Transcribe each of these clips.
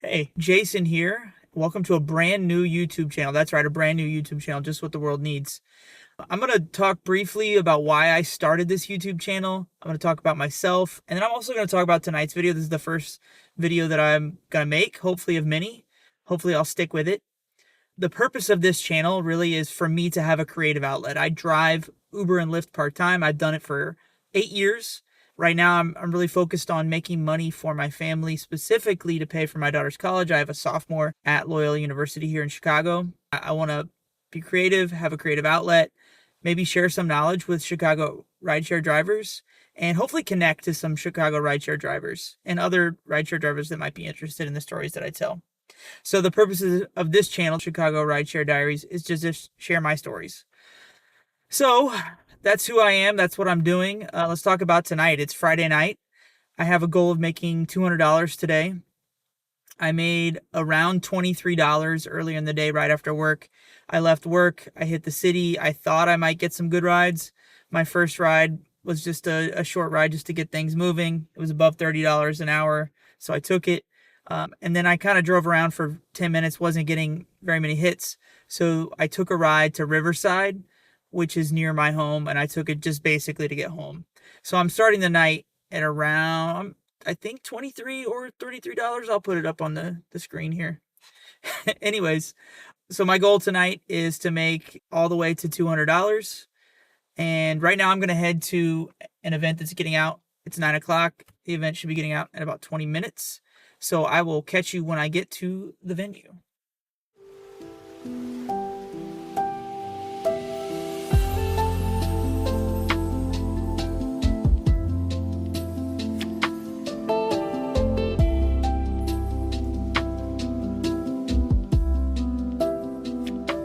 Hey, Jason here. Welcome to a brand new YouTube channel. That's right, a brand new YouTube channel, just what the world needs. I'm going to talk briefly about why I started this YouTube channel. I'm going to talk about myself, and then I'm also going to talk about tonight's video. This is the first video that I'm going to make, hopefully of many. Hopefully I'll stick with it. The purpose of this channel really is for me to have a creative outlet. I drive Uber and Lyft part-time. I've done it for 8 years. Right now, I'm really focused on making money for my family, specifically to pay for my daughter's college. I have a sophomore at Loyola University here in Chicago. I want to be creative, have a creative outlet, maybe share some knowledge with Chicago rideshare drivers, and hopefully connect to some Chicago rideshare drivers and other rideshare drivers that might be interested in the stories that I tell. So the purposes of this channel, Chicago Rideshare Diaries, is just to share my stories. So that's who I am. That's what I'm doing. Let's talk about tonight. It's Friday night. I have a goal of making $200 today. I made around $23 earlier in the day right after work. I left work. I hit the city. I thought I might get some good rides. My first ride was just a short ride just to get things moving. It was above $30 an hour, so I took it. And then I kind of drove around for 10 minutes, wasn't getting very many hits. So I took a ride to Riverside, which is near my home, and I took it just basically to get home. So I'm starting the night at around, I think, 23 or $33. I'll put it up on the screen here. Anyways, so my goal tonight is to make all the way to $200. And right now I'm going to head to an event that's getting out. It's 9 o'clock. The event should be getting out in about 20 minutes. So I will catch you when I get to the venue.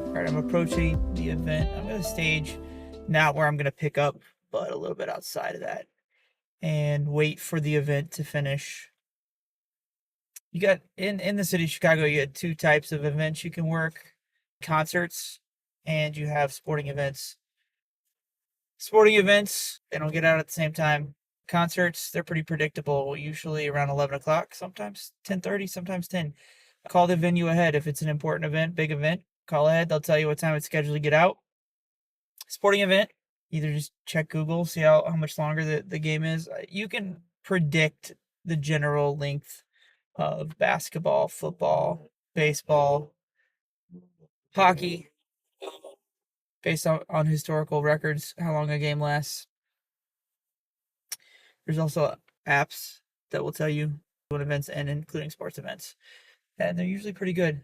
All right, I'm approaching the event. I'm going to stage not where I'm going to pick up, but a little bit outside of that and wait for the event to finish. You got in the city of Chicago, you had two types of events you can work: concerts, and you have sporting events. Sporting events, they don't get out at the same time. Concerts, they're pretty predictable, usually around 11 o'clock, sometimes 10:30, sometimes 10. Call the venue ahead if it's an important event, big event. Call ahead, they'll tell you what time it's scheduled to get out. Sporting event, either just check Google, see how much longer the game is. You can predict the general length of basketball, football, baseball, hockey, based on historical records, how long a game lasts. There's also apps that will tell you when events end, including sports events, and they're usually pretty good.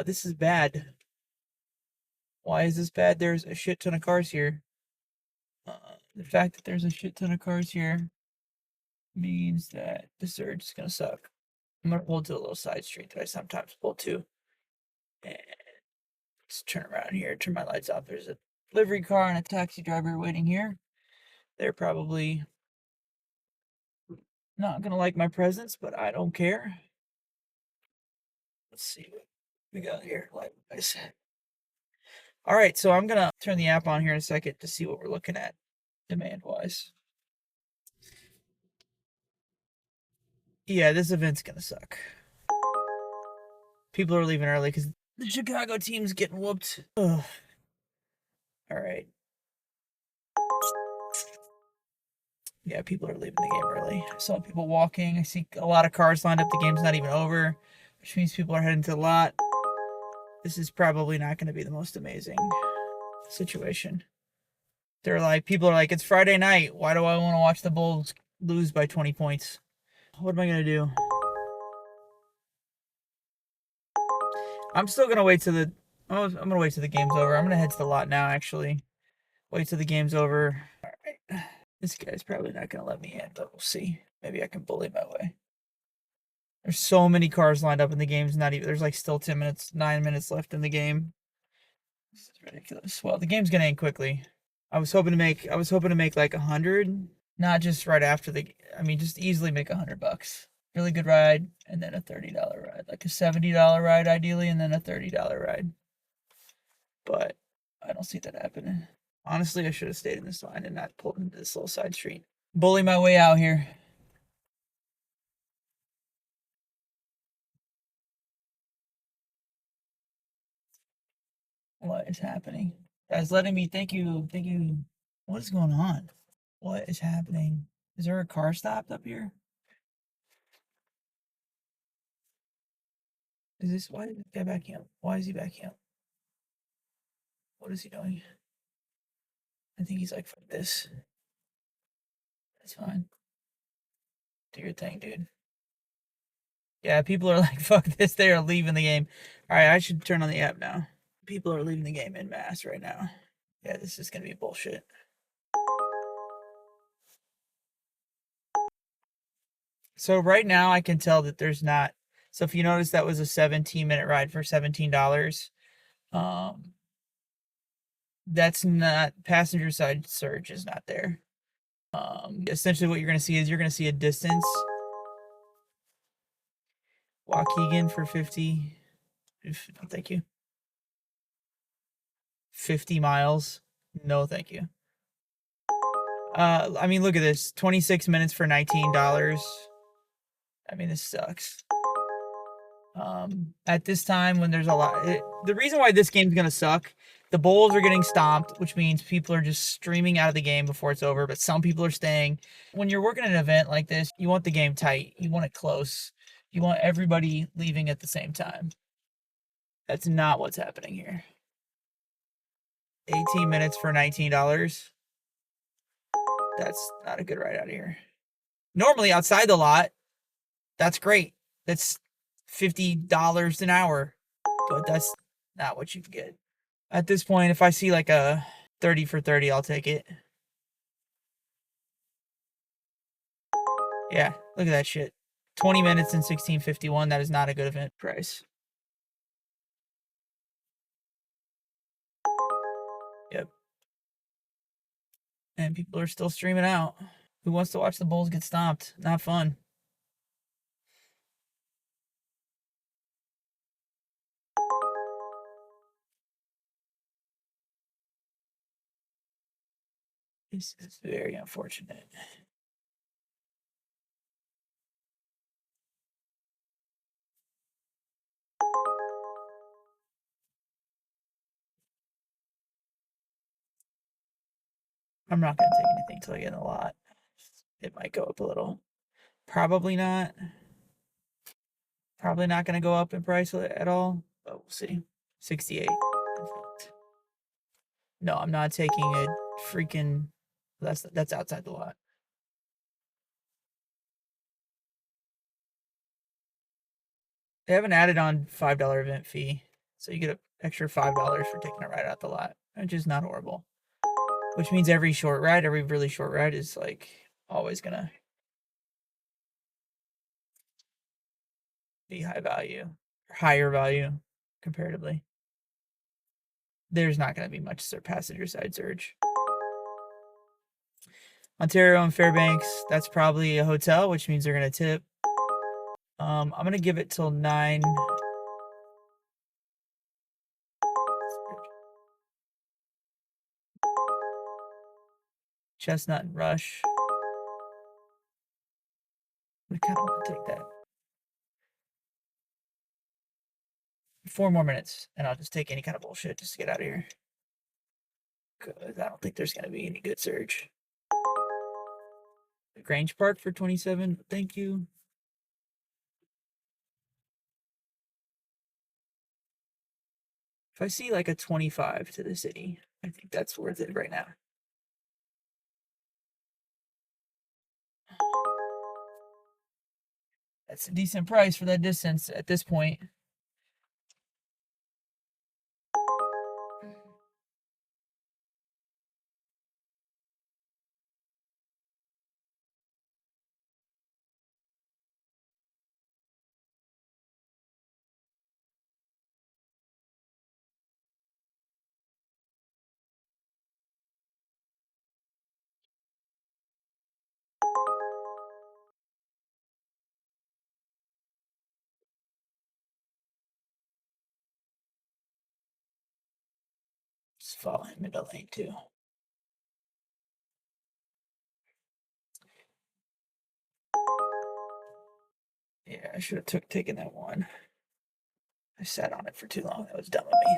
This is bad. Why is this bad? There's a shit ton of cars here. The fact that there's a shit ton of cars here means that the surge is gonna suck. I'm gonna pull to a little side street that I sometimes pull to, and let's turn around here, turn my lights off. There's a delivery car and a taxi driver waiting here. They're probably not gonna like my presence, but I don't care. Let's see what we got here. Like I said. All right, so I'm gonna turn the app on here in a second to see what we're looking at demand wise. Yeah, this event's gonna suck. People are leaving early because the Chicago team's getting whooped. Ugh. All right. Yeah, people are leaving the game early. I saw people walking. I see a lot of cars lined up. The game's not even over, which means people are heading to the lot. This is probably not going to be the most amazing situation. People are like, it's Friday night. Why do I want to watch the Bulls lose by 20 points? What am I going to do? I'm still going to wait till I'm going to wait till the game's over. I'm going to head to the lot now, actually. Wait till the game's over. All right. This guy's probably not going to let me in, but we'll see. Maybe I can bully my way. There's so many cars lined up in the game's not even, there's like still 9 minutes left in the game. This is ridiculous. Well, the game's gonna end quickly. I was hoping to make like 100, not just right after just easily make $100. Really good ride, and then a $30 ride, like a $70 ride ideally, and then a $30 ride. But I don't see that happening. Honestly, I should have stayed in this line and not pulled into this little side street. Bully my way out here. What is happening? Guys, letting me. Thank you. Thank you. What is going on? What is happening? Is there a car stopped up here? Is this why is this guy backing up? Why is he backing up? What is he doing? I think he's like, fuck this. That's fine. Do your thing, dude. Yeah, people are like, fuck this. They are leaving the game. All right, I should turn on the app now. People are leaving the game en masse right now. Yeah, this is gonna be bullshit. So right now I can tell that there's not. So if you notice, that was a 17-minute ride for $17. Um, that's not passenger side surge is not there. Essentially what you're gonna see is you're gonna see a distance. Waukegan for 50. No, thank you. 50 miles. No, thank you. I mean, look at this. 26 minutes for $19. I mean, this sucks. At this time when there's a lot, the reason why this game's gonna suck, the bowls are getting stomped, which means people are just streaming out of the game before it's over, but some people are staying. When you're working an event like this, you want the game tight, you want it close, you want everybody leaving at the same time. That's not what's happening here. 18 minutes for $19. That's not a good ride out of here. Normally outside the lot, that's great. That's $50 an hour, but that's not what you get. At this point, if I see like a 30 for 30, I'll take it. Yeah, look at that shit. 20 minutes and 16.51. That is not a good event price. Yep. And people are still streaming out. Who wants to watch the Bulls get stomped? Not fun. This is very unfortunate. I'm not going to take anything till I get in the lot. It might go up a little. Probably not. Probably not going to go up in price at all, but we'll see. 68. No, I'm not taking a freaking. That's outside the lot. They haven't added on $5 event fee, so you get an extra $5 for taking a ride out the lot, which is not horrible. Which means every short ride, every really short ride, is like always gonna be high value, higher value comparatively. There's not gonna be much passenger side surge. Ontario and Fairbanks, that's probably a hotel, which means they're gonna tip. I'm gonna give it till 9. Chestnut and Rush. I kind of want to take that. 4 more minutes, and I'll just take any kind of bullshit just to get out of here. Because I don't think there's gonna be any good surge. Grange Park for 27. Thank you. If I see like a 25 to the city, I think that's worth it right now. That's a decent price for that distance at this point. Just follow him into lane 2. Yeah, I should have taken that one. I sat on it for too long. That was dumb of me.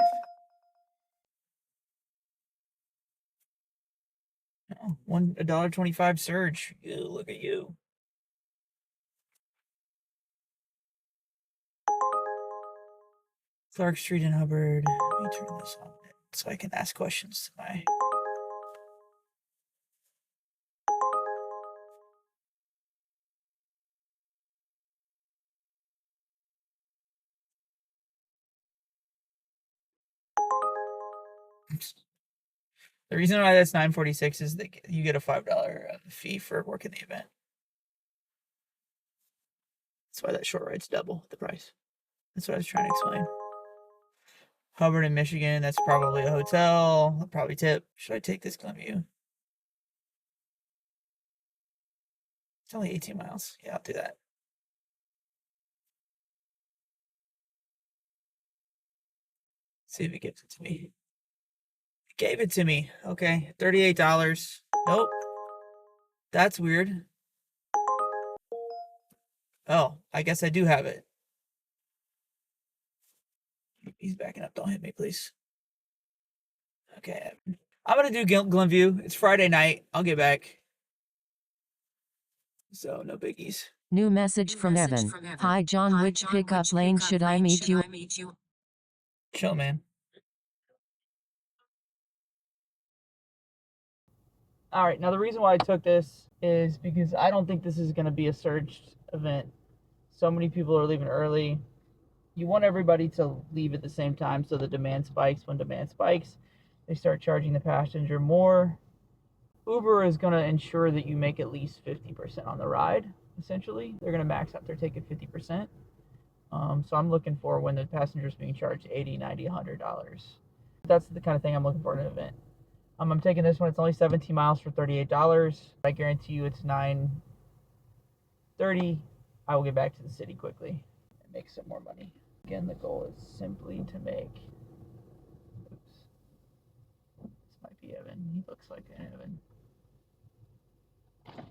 Oh, $1.25 surge. Ew, look at you. Clark Street and Hubbard. Let me turn this on so I can ask questions to my. The reason why that's $9.46 is that you get a $5 fee for working the event. That's why that short ride's double the price. That's what I was trying to explain. Hubbard in Michigan, that's probably a hotel. I'll probably tip. Should I take this Glenview? It's only 18 miles. Yeah, I'll do that. See if it gives it to me. It gave it to me. Okay, $38. Nope. That's weird. Oh, I guess I do have it. He's backing up. Don't hit me, please. Okay. I'm going to do Glenview. It's Friday night. I'll get back. So, no biggies. New message from Evan. Hi John, which pickup lane should I meet you? Chill, man. All right. Now, the reason why I took this is because I don't think this is going to be a surged event. So many people are leaving early. You want everybody to leave at the same time so the demand spikes. When demand spikes, they start charging the passenger more. Uber is going to ensure that you make at least 50% on the ride, essentially. They're going to max out their take at 50%. So I'm looking for when the passenger's being charged $80, $90, $100. That's the kind of thing I'm looking for in an event. I'm taking this one. It's only 17 miles for $38. I guarantee you it's 9:30. I will get back to the city quickly and make some more money. Again, the goal is simply to make. Oops. This might be Evan. He looks like an Evan. Let's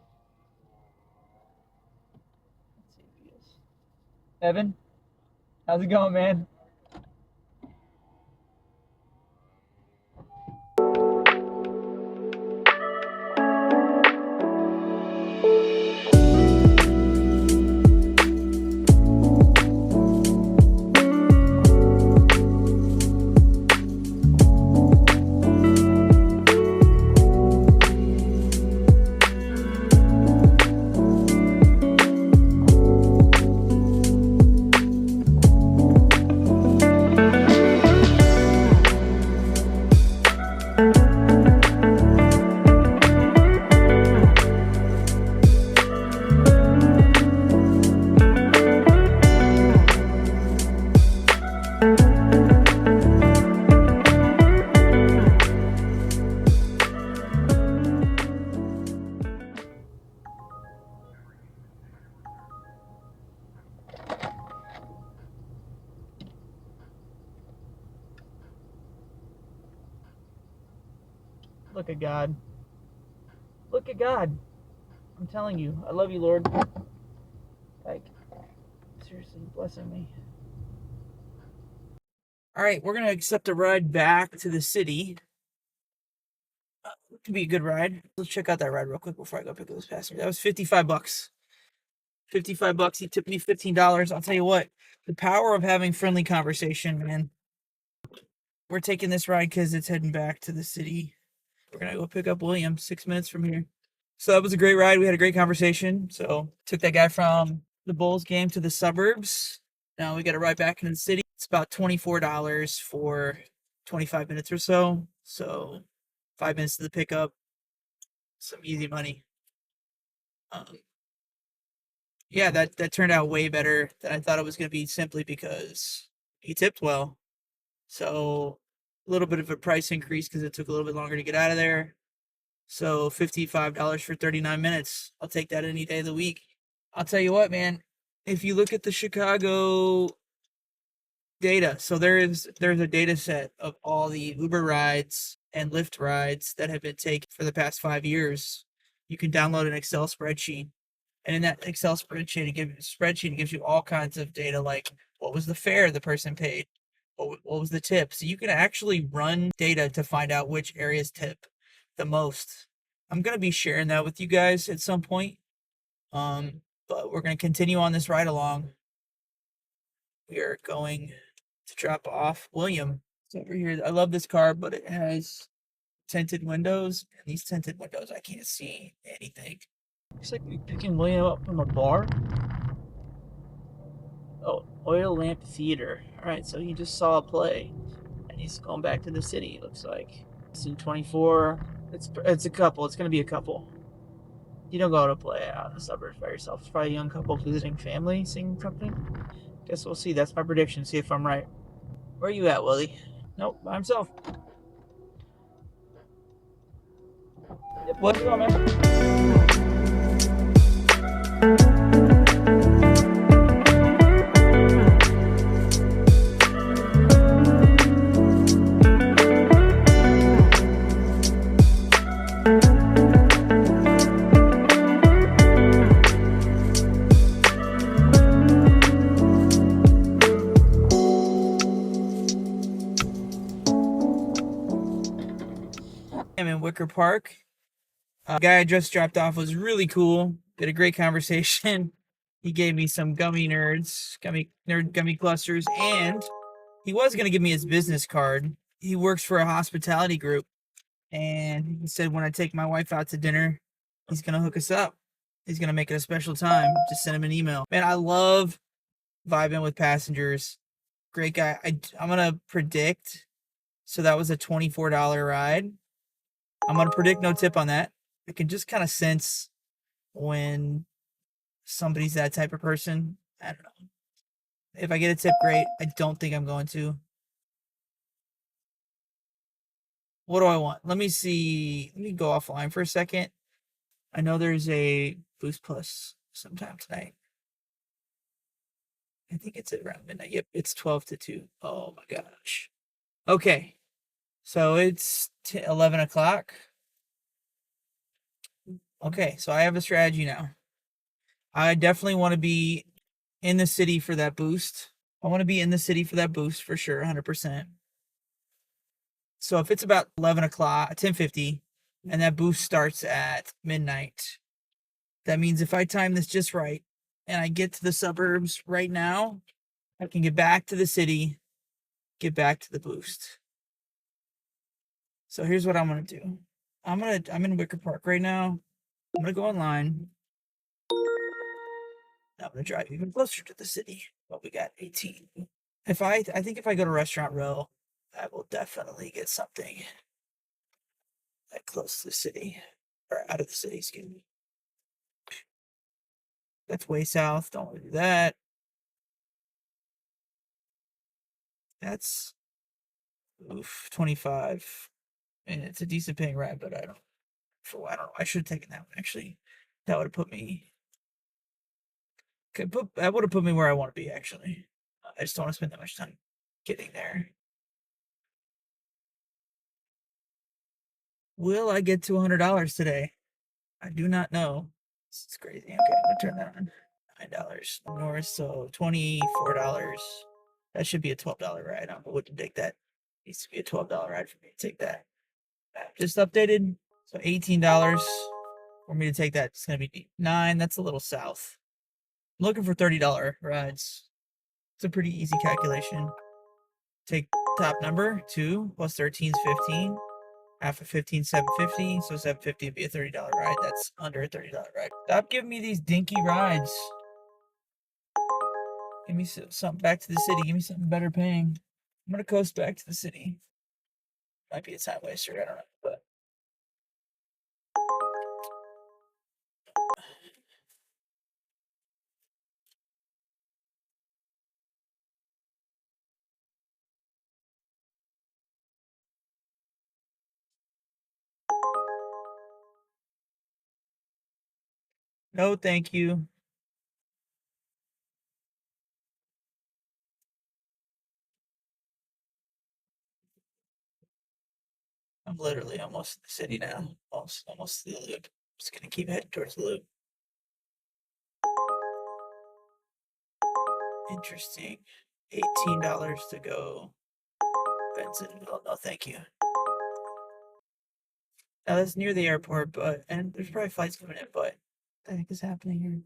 see if he is. Evan, how's it going, man? Look at God. Look at God. I'm telling you, I love you, Lord. Like, seriously, blessing me. All right, we're going to accept a ride back to the city. It could be a good ride. Let's check out that ride real quick before I go pick up this passenger. That was $55. $55. He tipped me $15. I'll tell you what, the power of having friendly conversation, man. We're taking this ride because it's heading back to the city. We're going to go pick up William 6 minutes from here. So that was a great ride. We had a great conversation. So took that guy from the Bulls game to the suburbs. Now we got to ride back into the city. It's about $24 for 25 minutes or so. So 5 minutes to the pickup. Some easy money. Yeah, that turned out way better than I thought it was going to be simply because he tipped well. So a little bit of a price increase because it took a little bit longer to get out of there. So $55 for 39 minutes. I'll take that any day of the week. I'll tell you what, man. If you look at the Chicago data, so there's a data set of all the Uber rides and Lyft rides that have been taken for the past 5 years. You can download an Excel spreadsheet. And in that Excel spreadsheet, it gives you all kinds of data, like what was the fare the person paid, what was the tip. So you can actually run data to find out which areas tip the most. I'm gonna be sharing that with you guys at some point. But we're gonna continue on this ride along. We are going to drop off William. It's over here. I love this car, but it has tinted windows, and these tinted windows, I can't see anything. Looks like we're picking William up from a bar. Oh, Oil Lamp Theater. Alright, so he just saw a play, and he's going back to the city, looks like. Scene 24. It's a couple. It's gonna be a couple. You don't go to play out in the suburbs by yourself. It's probably a young couple visiting family, seeing something. Guess we'll see. That's my prediction. See if I'm right. Where are you at, Willie? Nope, by himself. Yep, where you going, man? I'm in Wicker Park. The guy I just dropped off was really cool. Did a great conversation. He gave me some gummy clusters, and he was gonna give me his business card. He works for a hospitality group, and he said when I take my wife out to dinner, he's gonna hook us up. He's gonna make it a special time. Just send him an email. Man, I love vibing with passengers. Great guy. I'm gonna predict. So that was a $24 ride. I'm gonna predict no tip on that. I can just kind of sense when somebody's that type of person. I don't know. If I get a tip, great. I don't think I'm going to. What do I want? Let me see. Let me go offline for a second. I know there's a Boost Plus sometime tonight. I think it's around midnight. Yep, it's 12 to 2. Oh my gosh. Okay. So it's 11 o'clock. Okay, so I have a strategy now. I definitely want to be in the city for that boost. I want to be in the city for that boost for sure, 100%. So if it's about 11 o'clock, 10:50, and that boost starts at midnight, that means if I time this just right and I get to the suburbs right now, I can get back to the city, get back to the boost. So here's what I'm gonna do. I'm in Wicker Park right now. I'm gonna go online. I'm gonna drive even closer to the city. Well, we got 18. I think if I go to Restaurant Row, I will definitely get something that close to the city or out of the city. Excuse me. That's way south. Don't want to do that. That's 25, and it's a decent paying ride, but I don't know. I should have taken that one actually. That would have put me. That would have put me where I want to be actually. I just don't want to spend that much time getting there. Will I get to $100 today? I do not know. This is crazy. Okay, I'm gonna turn that on. $9 north, so $24. That should be a $12 ride. I wouldn't take that. Needs to be a $12 ride for me to take that. Just updated, so $18 for me to take that. It's gonna be 9. That's a little south. I'm looking for $30 rides. It's a pretty easy calculation. Take top number 2 plus 13 is 15. Half of 15, 750. So 750 would be a $30 ride. That's under a $30 ride. Stop giving me these dinky rides. Give me something back to the city. Give me something better paying. I'm gonna coast back to the city. Might be a time waster. I don't know, but no, thank you. I'm literally almost in the city now. Almost to the loop. Just gonna keep heading towards the loop. Interesting. $18 to go. Benson. Oh, no, thank you. Now that's near the airport, and there's probably flights coming in, but what the heck is happening here?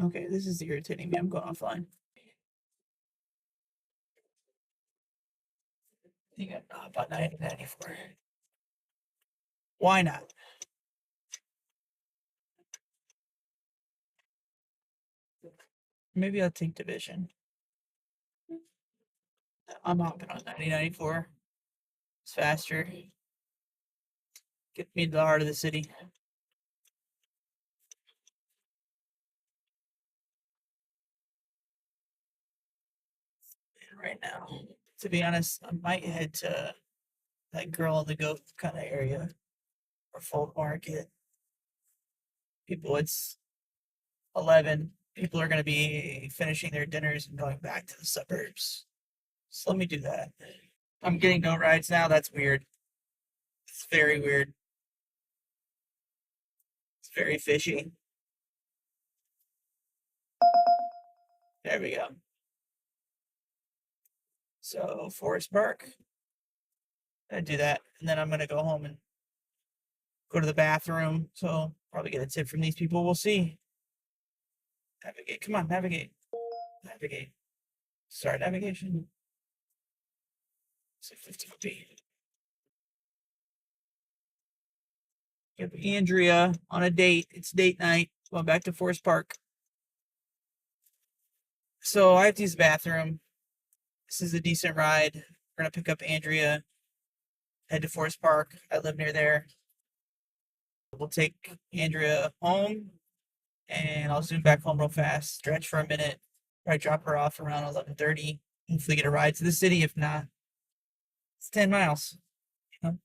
Okay, this is irritating me. I'm going offline. You got about 9094. Why not? Maybe I'll take division. I'm hopping on 9094. It's faster. Get me to the heart of the city. Right now. To be honest, I might head to that Girl on the Goat kind of area or Folk Market. People, it's 11. People are going to be finishing their dinners and going back to the suburbs. So let me do that. I'm getting no rides now. That's weird. It's very weird. It's very fishy. There we go. So Forest Park. I do that, and then I'm gonna go home and go to the bathroom. So probably get a tip from these people. We'll see. Navigate. Come on, navigate. Navigate. Start navigation. So 50p. Give Andrea on a date. It's date night. Going back to Forest Park. So I have to use the bathroom. This is a decent ride. We're gonna pick up Andrea. Head to Forest Park. I live near there. We'll take Andrea home, and I'll zoom back home real fast. Stretch for a minute. Probably drop her off around 11:30. Hopefully get a ride to the city. If not, it's 10 miles. You know,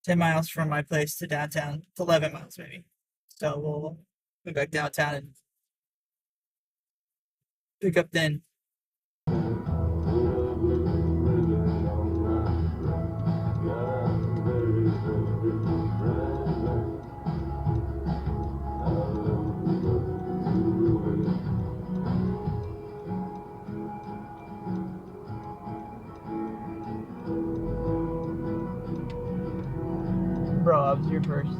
10 miles from my place to downtown. It's 11 miles maybe. So we'll go back downtown and pick up then. Bro, I was here first.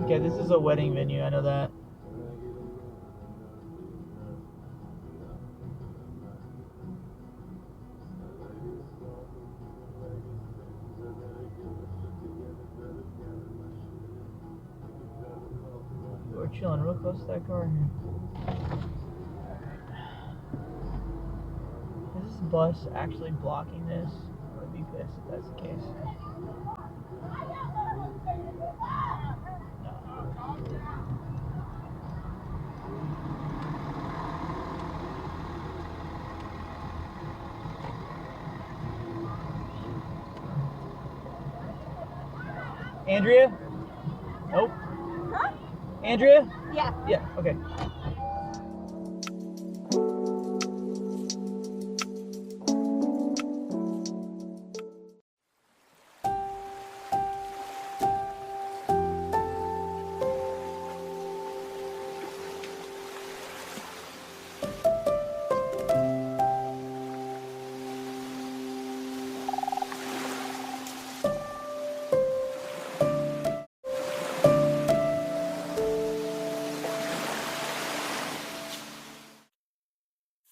Okay, this is a wedding venue. I know that. We're chilling real close to that car here. Is this bus actually blocking this? I would be pissed if that's the case. Andrea? Nope. Huh? Andrea? Yeah. Yeah, okay.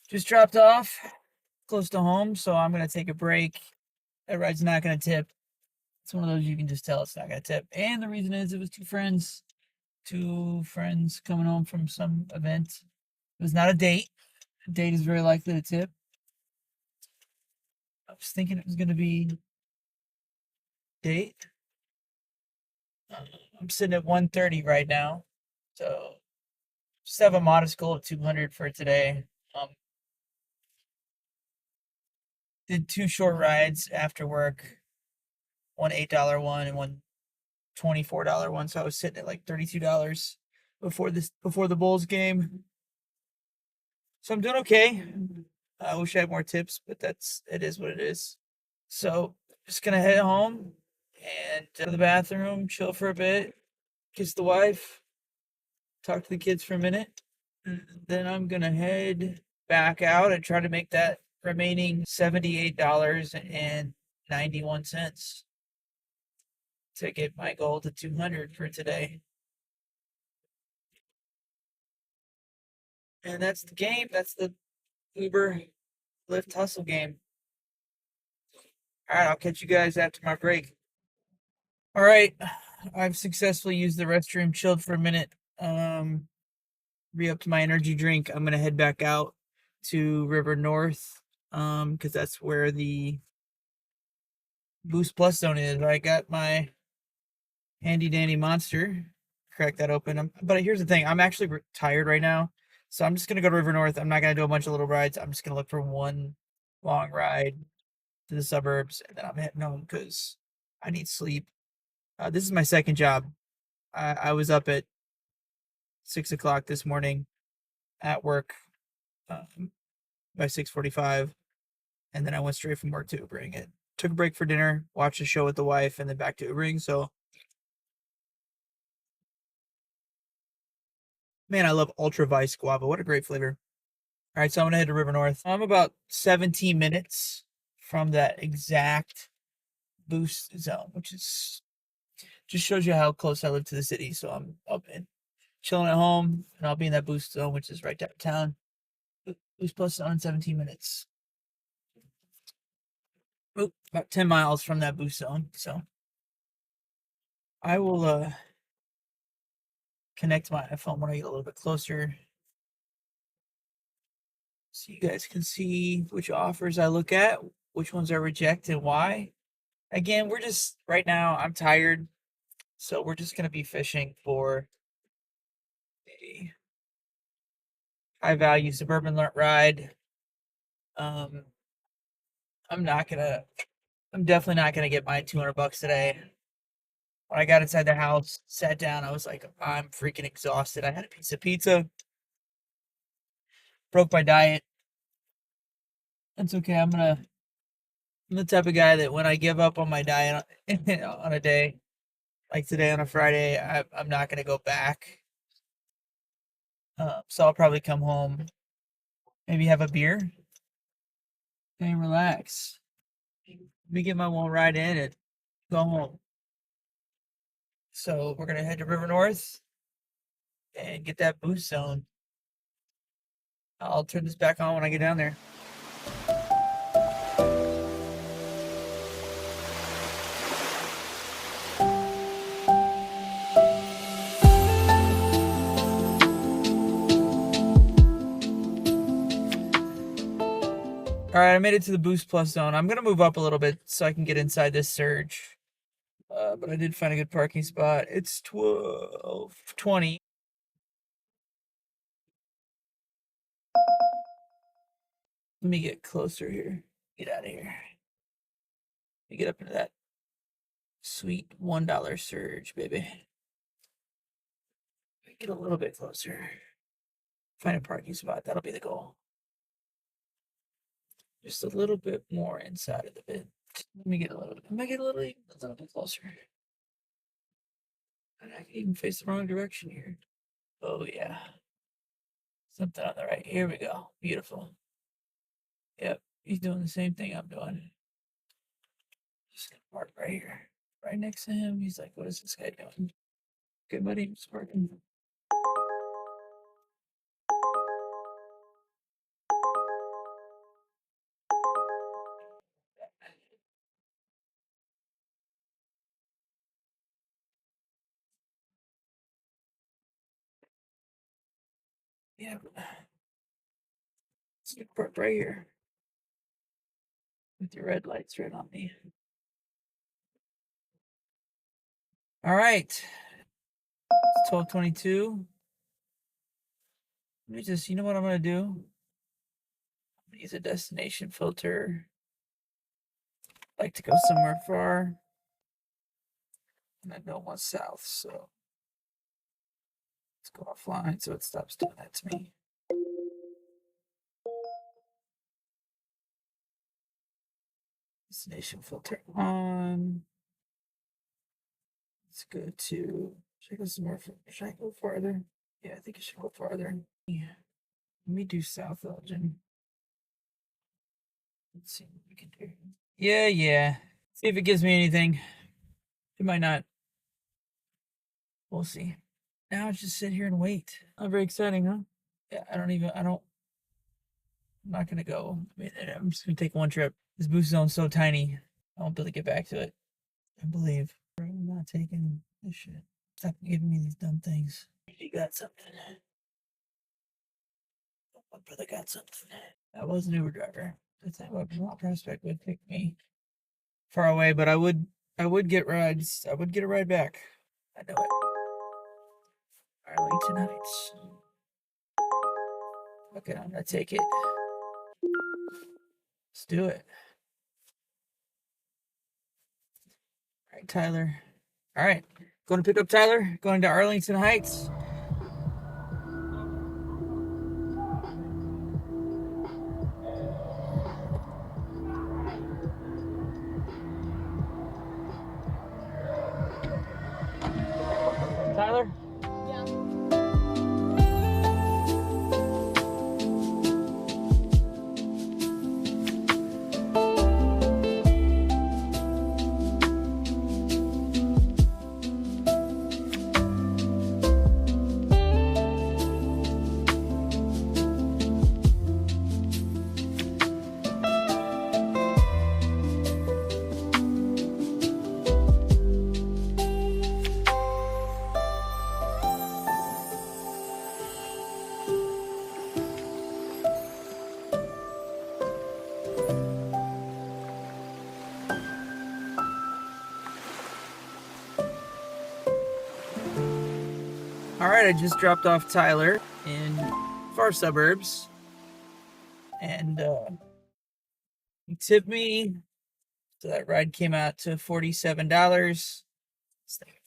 Just dropped off close to home, so I'm gonna take a break. That ride's not gonna tip. It's one of those you can just tell it's not gonna tip. And the reason is it was two friends coming home from some event. It was not a date. A date is very likely to tip. I was thinking it was gonna be date. I'm sitting at 130 right now, so just have a modest goal of 200 for today. Did two short rides after work, one $8 one and one $24 one. So I was sitting at like $32 before the Bulls game. So I'm doing okay. I wish I had more tips, but it is what it is. So just gonna head home, and go to the bathroom, chill for a bit, kiss the wife, talk to the kids for a minute. And then I'm gonna head back out and try to make that remaining $78.91 to get my goal to 200 for today. And that's the game. That's the Uber Lyft hustle game. All right, I'll catch you guys after my break. All right, I've successfully used the restroom, chilled for a minute, re-upped my energy drink. I'm gonna head back out to River North, because that's where the Boost Plus zone is. I got my handy dandy monster. Crack that open. But here's the thing: I'm actually tired right now, so I'm just gonna go to River North. I'm not gonna do a bunch of little rides. I'm just gonna look for one long ride to the suburbs, and then I'm heading home because I need sleep. This is my second job. I was up at 6 o'clock this morning at work by 6:45, and then I went straight from work to Ubering it. Took a break for dinner, watched a show with the wife, and then back to Ubering. So, man, I love Ultra Vice Guava. What a great flavor! All right, so I'm gonna head to River North. I'm about 17 minutes from that exact boost zone, which is just shows you how close I live to the city. So I'm up in chilling at home, and I'll be in that boost zone, which is right downtown. Boost Plus zone in 17 minutes. Oop, about 10 miles from that boost zone. So I will connect my iPhone when I get a little bit closer, so you guys can see which offers I look at, which ones I reject, and why. Again, we're just right now. I'm tired, so we're just gonna be fishing for a high value suburban ride. Um, I'm not gonna. I'm definitely not gonna get my $200 today. When I got inside the house, sat down, I was like, I'm freaking exhausted. I had a piece of pizza, broke my diet. That's okay. I'm the type of guy that when I give up on my diet on a day like today on a Friday, I'm not gonna go back. So I'll probably come home, maybe have a beer, and relax. Let me get my one ride in and go home. So we're gonna head to River North and get that boost zone. I'll turn this back on when I get down there. All right, I made it to the Boost Plus zone. I'm gonna move up a little bit so I can get inside this surge. But I did find a good parking spot. It's 12:20. Let me get closer here. Get out of here. Let me get up into that sweet $1 surge, baby. Get a little bit closer. Find a parking spot. That'll be the goal. Just a little bit more inside of the bit. Let me get a little bit closer. And I can even face the wrong direction here. Oh yeah. Something on the right. Here we go. Beautiful. Yep. He's doing the same thing I'm doing. Just gonna park right here. Right next to him. He's like, what is this guy doing? Okay, buddy, I'm just parking. Yeah, let's park right here. With your red lights right on me. All right. It's 12:22. Let me just, you know what I'm gonna do? I'm gonna use a destination filter. I like to go somewhere far. And I don't want south, so let's go offline so it stops doing that to me. Destination filter on. Let's go to, should I go some more, should I go farther? Yeah, I think I should go farther. Yeah. Let me do South Elgin. Let's see what we can do. Yeah. See if it gives me anything. It might not. We'll see. Now I just sit here and wait. Not very exciting, huh? Yeah, I'm not gonna go. I mean, I'm just gonna take one trip. This boost zone's so tiny, I won't be able to get back to it. I believe. I'm not taking this shit. Stop giving me these dumb things. You got something. My brother got something. That was an Uber driver. That's not what Vermont Prospect would pick me far away, but I would get rides. I would get a ride back. I know it. Arlington Heights. Okay, I'm gonna take it. Let's do it. All right, Tyler. All right, going to pick up Tyler. Going to Arlington Heights. Tyler? All right, I just dropped off Tyler in far suburbs, and he tipped me, so that ride came out to $47.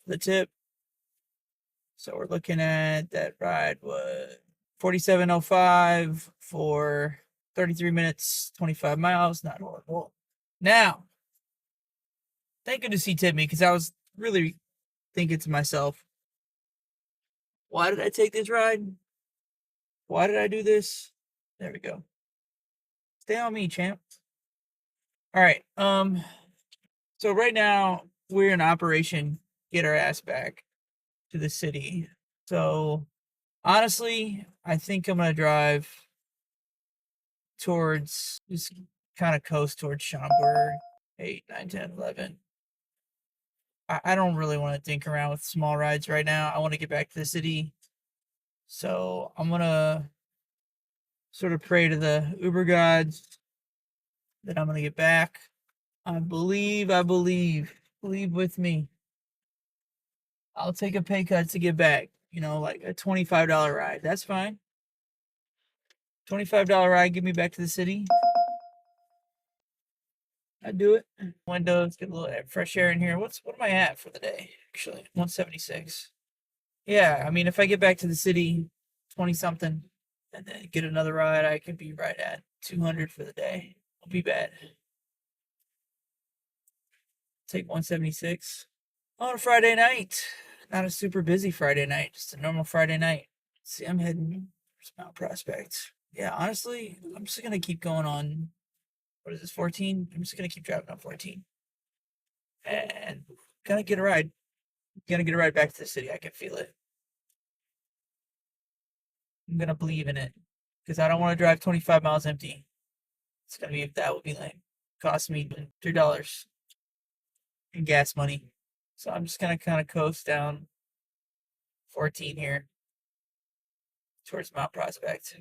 The tip. So we're looking at that ride was $47.05 for 33 minutes, 25 miles. Not horrible. Now, thank goodness he tipped me, because I was really thinking to myself, why did I take this ride? Why did I do this? There we go. Stay on me, champ. All right. So right now we're in Operation Get Our Ass Back to the city. So honestly, I think I'm gonna drive towards, just kind of coast towards Schaumburg, 8, 9, 10, 11. I don't really want to dink around with small rides right now. I want to get back to the city. So I'm gonna sort of pray to the Uber gods that I'm gonna get back. I believe with me. I'll take a pay cut to get back. You know, like a $25 ride. That's fine. $25 ride, get me back to the city. I'd do it. Windows, get a little fresh air in here. What am I at for the day? Actually, 176. Yeah, I mean, if I get back to the city, 20 something, and then get another ride, I can be right at 200 for the day. Won't be bad. Take 176 on a Friday night. Not a super busy Friday night, just a normal Friday night. See, I'm heading towards Mount Prospect. Yeah, honestly, I'm just gonna keep going on. What is this, 14? I'm just gonna keep driving on 14. And gonna get a ride. Gonna get a ride back to the city. I can feel it. I'm gonna believe in it. Because I don't want to drive 25 miles empty. It's gonna be, that would be lame. Cost me $3 in gas money. So I'm just gonna kind of coast down 14 here towards Mount Prospect.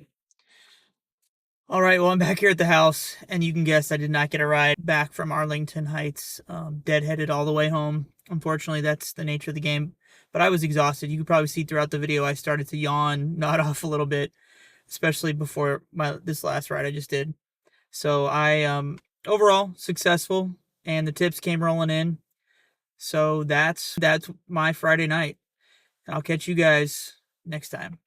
All right, well, I'm back here at the house, and you can guess I did not get a ride back from Arlington Heights. Deadheaded all the way home. Unfortunately, that's the nature of the game. But I was exhausted. You could probably see throughout the video I started to yawn, nod off a little bit, especially before this last ride I just did. So I overall successful, and the tips came rolling in. So that's my Friday night. I'll catch you guys next time.